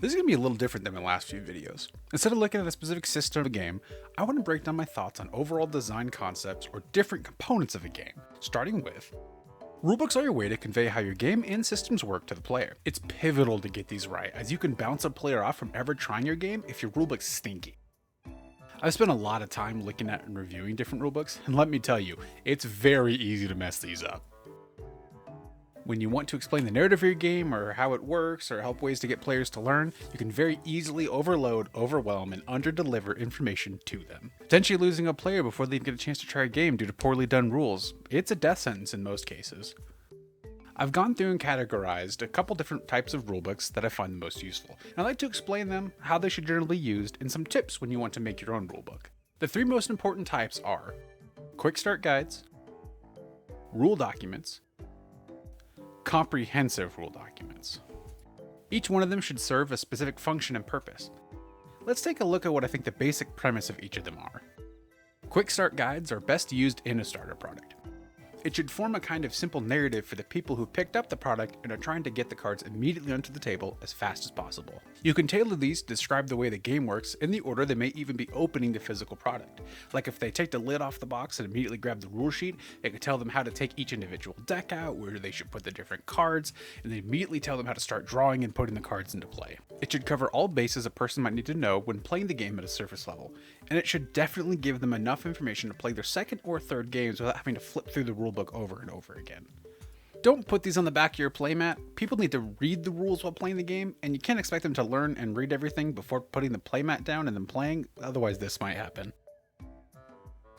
This is going to be a little different than my last few videos. Instead of looking at a specific system of a game, I want to break down my thoughts on overall design concepts or different components of a game, starting with rulebooks are your way to convey how your game and systems work to the player. It's pivotal to get these right, as you can bounce a player off from ever trying your game if your rulebook's stinky. I've spent a lot of time looking at and reviewing different rulebooks, and let me tell you, it's very easy to mess these up. When you want to explain the narrative of your game or how it works or help ways to get players to learn, you can very easily overload, overwhelm, and underdeliver information to them. Potentially losing a player before they get a chance to try a game due to poorly done rules. It's a death sentence in most cases. I've gone through and categorized a couple different types of rulebooks that I find the most useful, and I'd like to explain them, how they should generally be used, and some tips when you want to make your own rulebook. The three most important types are quick start guides, rule documents, comprehensive rule documents. Each one of them should serve a specific function and purpose. Let's take a look at what I think the basic premise of each of them are. Quick start guides are best used in a starter product. It should form a kind of simple narrative for the people who picked up the product and are trying to get the cards immediately onto the table as fast as possible. You can tailor these to describe the way the game works in the order they may even be opening the physical product. Like if they take the lid off the box and immediately grab the rule sheet, it could tell them how to take each individual deck out, where they should put the different cards, and then immediately tell them how to start drawing and putting the cards into play. It should cover all bases a person might need to know when playing the game at a surface level, and it should definitely give them enough information to play their second or third games without having to flip through the rulebook over and over again. Don't put these on the back of your playmat. People need to read the rules while playing the game, and you can't expect them to learn and read everything before putting the playmat down and then playing, otherwise this might happen.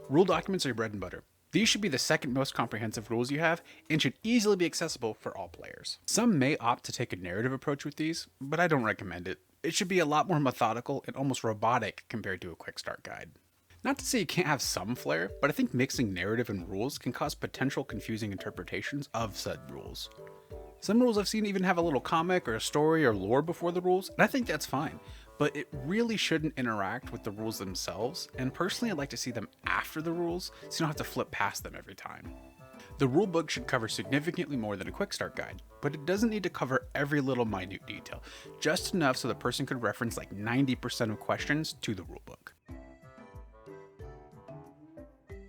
Rule documents are your bread and butter. These should be the second most comprehensive rules you have and should easily be accessible for all players. Some may opt to take a narrative approach with these, but I don't recommend it. It should be a lot more methodical and almost robotic compared to a quick start guide. Not to say you can't have some flair, but I think mixing narrative and rules can cause potential confusing interpretations of said rules. Some rules I've seen even have a little comic or a story or lore before the rules, and I think that's fine, but it really shouldn't interact with the rules themselves, and personally I'd like to see them after the rules so you don't have to flip past them every time. The rulebook should cover significantly more than a quick start guide, but it doesn't need to cover every little minute detail, just enough so the person could reference like 90% of questions to the rulebook.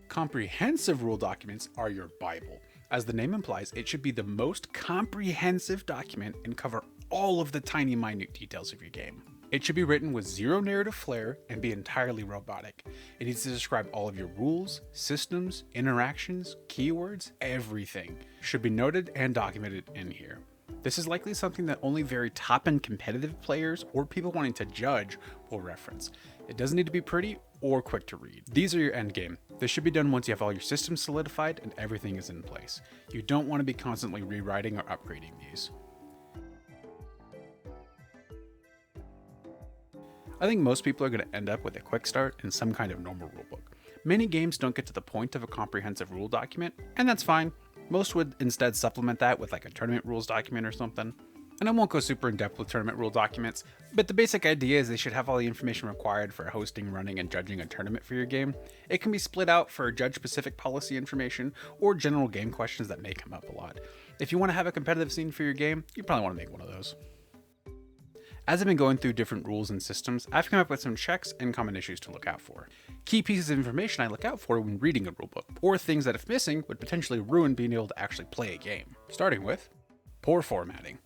Comprehensive rule documents are your Bible. As the name implies, it should be the most comprehensive document and cover all of the tiny minute details of your game. It should be written with zero narrative flair and be entirely robotic. It needs to describe all of your rules, systems, interactions, keywords, everything should be noted and documented in here. This is likely something that only very top-end competitive players or people wanting to judge will reference. It doesn't need to be pretty or quick to read. These are your end game. This should be done once you have all your systems solidified and everything is in place. You don't want to be constantly rewriting or upgrading these. I think most people are going to end up with a quick start and some kind of normal rulebook. Many games don't get to the point of a comprehensive rule document, and that's fine. Most would instead supplement that with like a tournament rules document or something. And I won't go super in depth with tournament rule documents, but the basic idea is they should have all the information required for hosting, running, and judging a tournament for your game. It can be split out for judge-specific policy information or general game questions that may come up a lot. If you want to have a competitive scene for your game, you probably want to make one of those. As I've been going through different rules and systems, I've come up with some checks and common issues to look out for. Key pieces of information I look out for when reading a rulebook, or things that if missing would potentially ruin being able to actually play a game. Starting with poor formatting.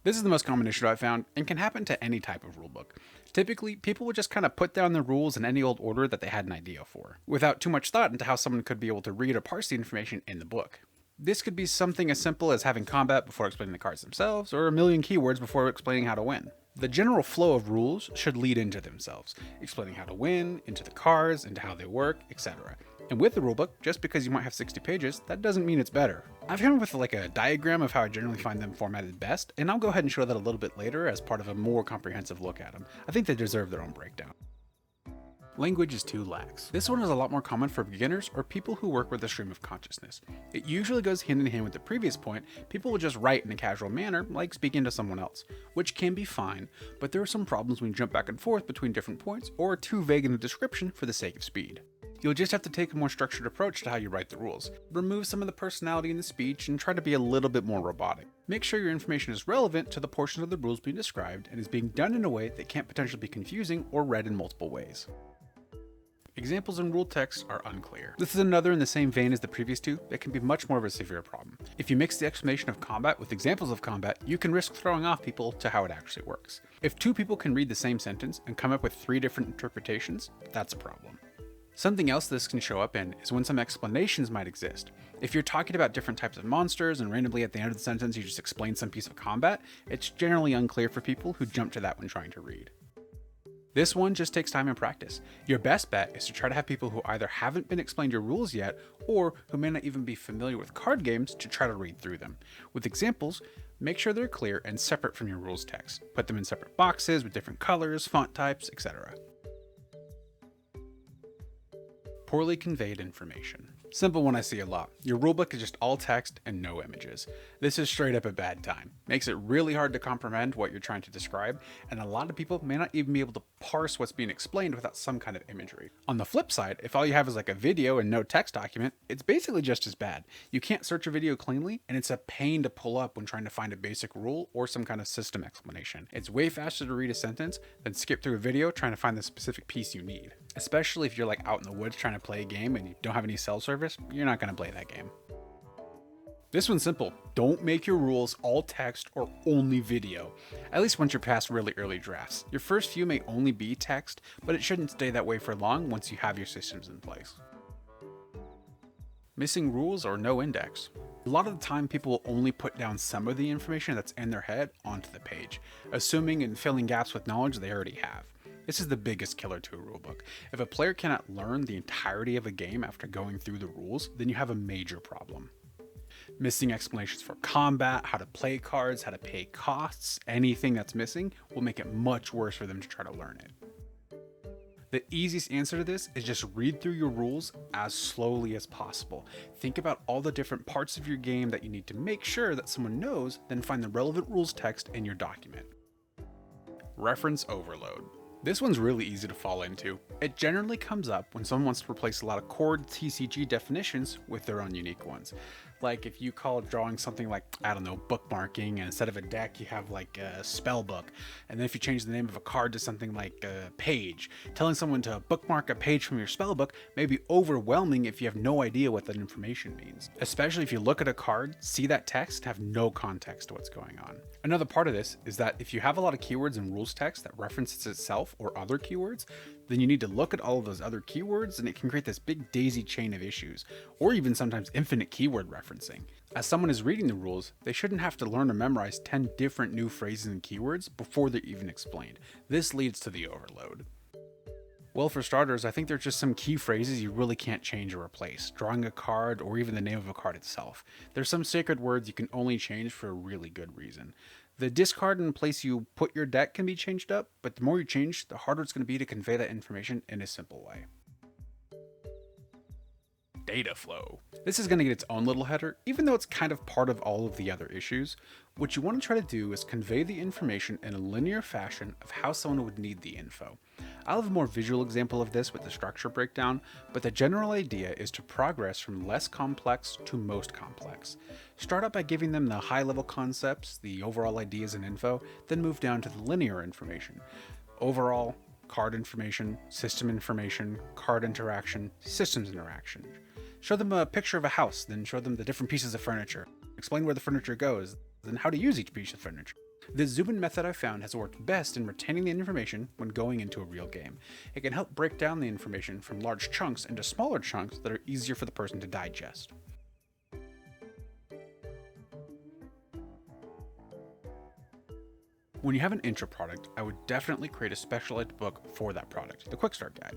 This is the most common issue I've found and can happen to any type of rulebook. Typically, people would just kind of put down the rules in any old order that they had an idea for, without too much thought into how someone could be able to read or parse the information in the book. This could be something as simple as having combat before explaining the cards themselves, or a million keywords before explaining how to win. The general flow of rules should lead into themselves, explaining how to win, into the cards, into how they work, etc. And with the rulebook, just because you might have 60 pages, that doesn't mean it's better. I've come up with like a diagram of how I generally find them formatted best, and I'll go ahead and show that a little bit later as part of a more comprehensive look at them. I think they deserve their own breakdown. Language is too lax. This one is a lot more common for beginners or people who work with a stream of consciousness. It usually goes hand in hand with the previous point. People will just write in a casual manner, like speaking to someone else, which can be fine, but there are some problems when you jump back and forth between different points or are too vague in the description for the sake of speed. You'll just have to take a more structured approach to how you write the rules. Remove some of the personality in the speech and try to be a little bit more robotic. Make sure your information is relevant to the portion of the rules being described and is being done in a way that can't potentially be confusing or read in multiple ways. Examples in rule text are unclear. This is another in the same vein as the previous two that can be much more of a severe problem. If you mix the explanation of combat with examples of combat, you can risk throwing off people to how it actually works. If two people can read the same sentence and come up with 3 different interpretations, that's a problem. Something else this can show up in is when some explanations might exist. If you're talking about different types of monsters and randomly at the end of the sentence you just explain some piece of combat, it's generally unclear for people who jump to that when trying to read. This one just takes time and practice. Your best bet is to try to have people who either haven't been explained your rules yet, or who may not even be familiar with card games to try to read through them. With examples, make sure they're clear and separate from your rules text. Put them in separate boxes with different colors, font types, etc. Poorly conveyed information. Simple one I see a lot. Your rulebook is just all text and no images. This is straight up a bad time. Makes it really hard to comprehend what you're trying to describe, and a lot of people may not even be able to parse what's being explained without some kind of imagery. On the flip side, if all you have is like a video and no text document, it's basically just as bad. You can't search a video cleanly, and it's a pain to pull up when trying to find a basic rule or some kind of system explanation. It's way faster to read a sentence than skip through a video trying to find the specific piece you need. Especially if you're like out in the woods trying to play a game and you don't have any cell service, you're not going to play that game. This one's simple. Don't make your rules all text or only video. At least once you're past really early drafts. Your first few may only be text, but it shouldn't stay that way for long once you have your systems in place. Missing rules or no index. A lot of the time people will only put down some of the information that's in their head onto the page, assuming and filling gaps with knowledge they already have. This is the biggest killer to a rulebook. If a player cannot learn the entirety of a game after going through the rules, then you have a major problem. Missing explanations for combat, how to play cards, how to pay costs, anything that's missing will make it much worse for them to try to learn it. The easiest answer to this is just read through your rules as slowly as possible. Think about all the different parts of your game that you need to make sure that someone knows, then find the relevant rules text in your document. Reference overload. This one's really easy to fall into. It generally comes up when someone wants to replace a lot of core TCG definitions with their own unique ones. Like if you call drawing something like, I don't know, bookmarking, and instead of a deck you have like a spell book. And then if you change the name of a card to something like a page, telling someone to bookmark a page from your spell book may be overwhelming if you have no idea what that information means. Especially if you look at a card, see that text, have no context to what's going on. Another part of this is that if you have a lot of keywords and rules text that references itself or other keywords, then you need to look at all of those other keywords and it can create this big daisy chain of issues, or even sometimes infinite keyword referencing. As someone is reading the rules, they shouldn't have to learn or memorize 10 different new phrases and keywords before they're even explained. This leads to the overload. Well, for starters, I think there's just some key phrases you really can't change or replace, drawing a card or even the name of a card itself. There's some sacred words you can only change for a really good reason. The discard and place you put your deck can be changed up, but the more you change, the harder it's going to be to convey that information in a simple way. Data flow. This is going to get its own little header, even though it's kind of part of all of the other issues. What you want to try to do is convey the information in a linear fashion of how someone would need the info. I'll have a more visual example of this with the structure breakdown, but the general idea is to progress from less complex to most complex. Start out by giving them the high-level concepts, the overall ideas and info, then move down to the linear information. Overall, card information, system information, card interaction, systems interaction. Show them a picture of a house, then show them the different pieces of furniture. Explain where the furniture goes, then how to use each piece of furniture. The zoom-in method I've found has worked best in retaining the information when going into a real game. It can help break down the information from large chunks into smaller chunks that are easier for the person to digest. When you have an intro product, I would definitely create a specialized book for that product, the Quick Start Guide.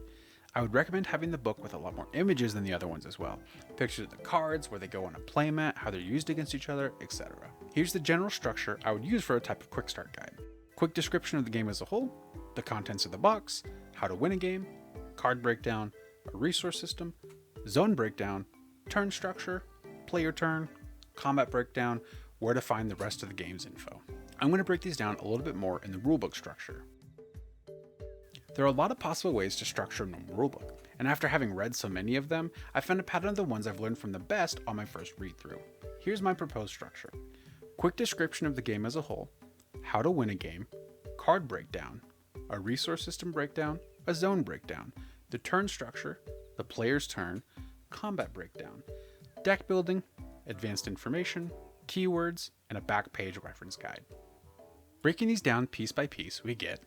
I would recommend having the book with a lot more images than the other ones as well. Pictures of the cards, where they go on a playmat, how they're used against each other, etc. Here's the general structure I would use for a type of Quick Start Guide. Quick description of the game as a whole, the contents of the box, how to win a game, card breakdown, a resource system, zone breakdown, turn structure, player turn, combat breakdown, where to find the rest of the game's info. I'm going to break these down a little bit more in the rulebook structure. There are a lot of possible ways to structure a normal rulebook, and after having read so many of them, I found a pattern of the ones I've learned from the best on my first read through. Here's my proposed structure. Quick description of the game as a whole, how to win a game, card breakdown, a resource system breakdown, a zone breakdown, the turn structure, the player's turn, combat breakdown, deck building, advanced information, keywords, and a back page reference guide. Breaking these down piece by piece, we get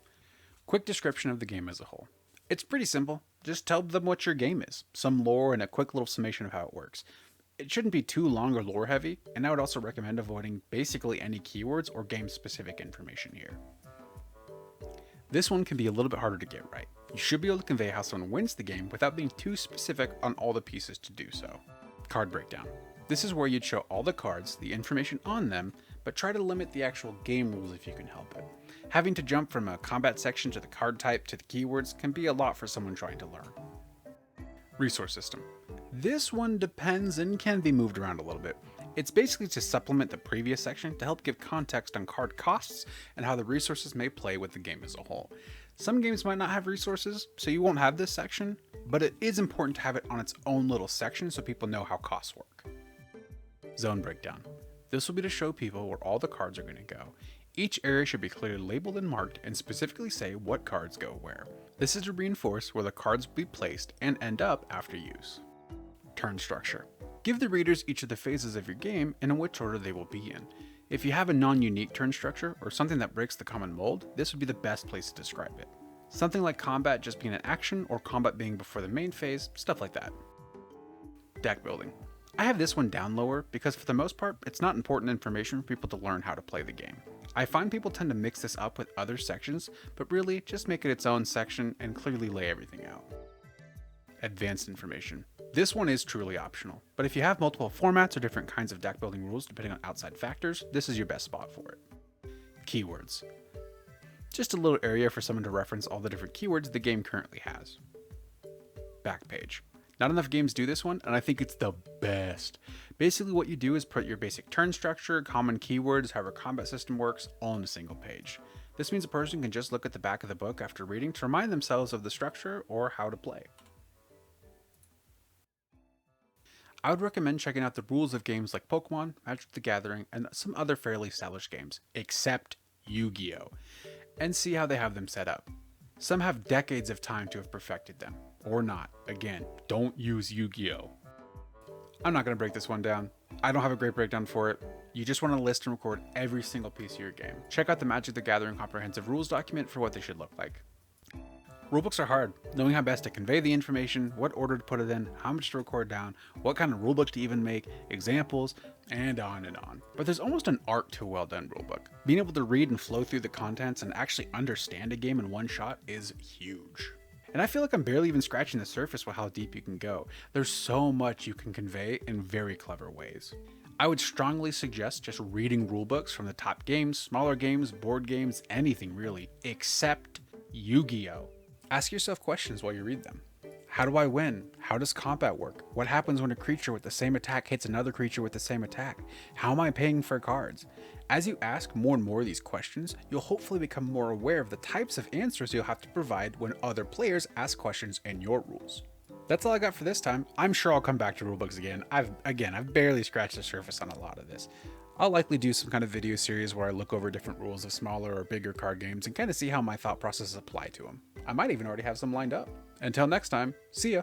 quick description of the game as a whole. It's pretty simple. Just tell them what your game is, some lore, and a quick little summation of how it works. It shouldn't be too long or lore heavy, and I would also recommend avoiding basically any keywords or game specific information here. This one can be a little bit harder to get right. You should be able to convey how someone wins the game without being too specific on all the pieces to do so. Card breakdown. This is where you'd show all the cards, the information on them, but try to limit the actual game rules if you can help it. Having to jump from a combat section to the card type to the keywords can be a lot for someone trying to learn. Resource system. This one depends and can be moved around a little bit. It's basically to supplement the previous section to help give context on card costs and how the resources may play with the game as a whole. Some games might not have resources, so you won't have this section, but it is important to have it on its own little section so people know how costs work. Zone breakdown. This will be to show people where all the cards are going to go. Each area should be clearly labeled and marked and specifically say what cards go where. This is to reinforce where the cards will be placed and end up after use. Turn structure. Give the readers each of the phases of your game and in which order they will be in. If you have a non-unique turn structure or something that breaks the common mold, this would be the best place to describe it. Something like combat just being an action or combat being before the main phase, stuff like that. Deck building. I have this one down lower because for the most part, it's not important information for people to learn how to play the game. I find people tend to mix this up with other sections, but really just make it its own section and clearly lay everything out. Advanced information. This one is truly optional, but if you have multiple formats or different kinds of deck building rules depending on outside factors, this is your best spot for it. Keywords. Just a little area for someone to reference all the different keywords the game currently has. Back page. Not enough games do this one, and I think it's the best. Basically what you do is put your basic turn structure, common keywords, how your combat system works, all in a single page. This means a person can just look at the back of the book after reading to remind themselves of the structure or how to play. I would recommend checking out the rules of games like Pokemon, Magic the Gathering, and some other fairly established games, except Yu-Gi-Oh! And see how they have them set up. Some have decades of time to have perfected them, or not. Again, don't use Yu-Gi-Oh! I'm not going to break this one down. I don't have a great breakdown for it. You just want to list and record every single piece of your game. Check out the Magic the Gathering comprehensive rules document for what they should look like. Rulebooks are hard. Knowing how best to convey the information, what order to put it in, how much to record down, what kind of rulebook to even make, examples, and on and on. But there's almost an art to a well-done rulebook. Being able to read and flow through the contents and actually understand a game in one shot is huge. And I feel like I'm barely even scratching the surface with how deep you can go. There's so much you can convey in very clever ways. I would strongly suggest just reading rulebooks from the top games, smaller games, board games, anything really, except Yu-Gi-Oh! Ask yourself questions while you read them. How do I win? How does combat work? What happens when a creature with the same attack hits another creature with the same attack? How am I paying for cards? As you ask more and more of these questions, you'll hopefully become more aware of the types of answers you'll have to provide when other players ask questions in your rules. That's all I got for this time. I'm sure I'll come back to rulebooks again. I've barely scratched the surface on a lot of this. I'll likely do some kind of video series where I look over different rules of smaller or bigger card games and kind of see how my thought processes apply to them. I might even already have some lined up. Until next time, see ya!